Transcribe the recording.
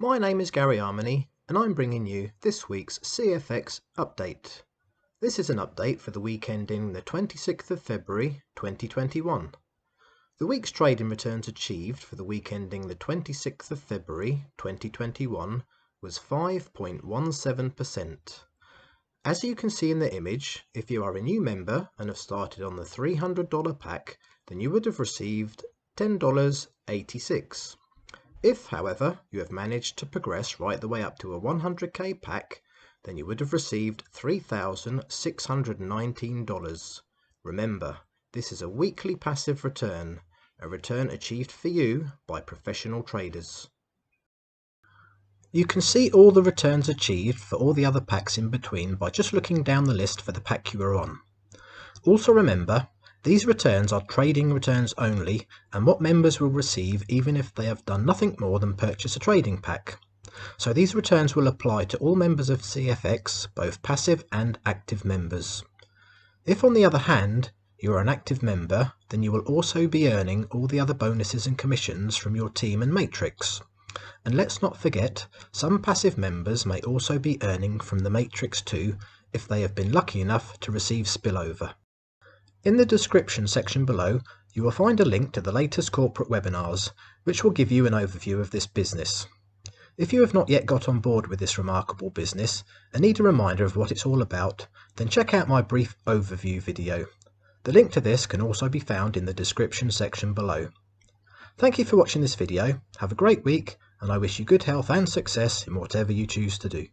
My name is Gary Armony and I'm bringing you this week's CFX update. This is an update for the week ending the 26th of February 2021. The week's trading returns achieved for the week ending the 26th of February 2021 was 5.17%. As you can see in the image, if you are a new member and have started on the $300 pack, then you would have received $10.86. If, however, you have managed to progress right the way up to a 100k pack, then you would have received $3,619. Remember, this is a weekly passive return, a return achieved for you by professional traders. You can see all the returns achieved for all the other packs in between by just looking down the list for the pack you are on. Also remember, these returns are trading returns only and what members will receive even if they have done nothing more than purchase a trading pack. So these returns will apply to all members of CFX, both passive and active members. If on the other hand, you are an active member, then you will also be earning all the other bonuses and commissions from your team and matrix. And let's not forget, some passive members may also be earning from the matrix too if they have been lucky enough to receive spillover. In the description section below, you will find a link to the latest corporate webinars, which will give you an overview of this business. If you have not yet got on board with this remarkable business and need a reminder of what it's all about, then check out my brief overview video. The link to this can also be found in the description section below. Thank you for watching this video, have a great week, and I wish you good health and success in whatever you choose to do.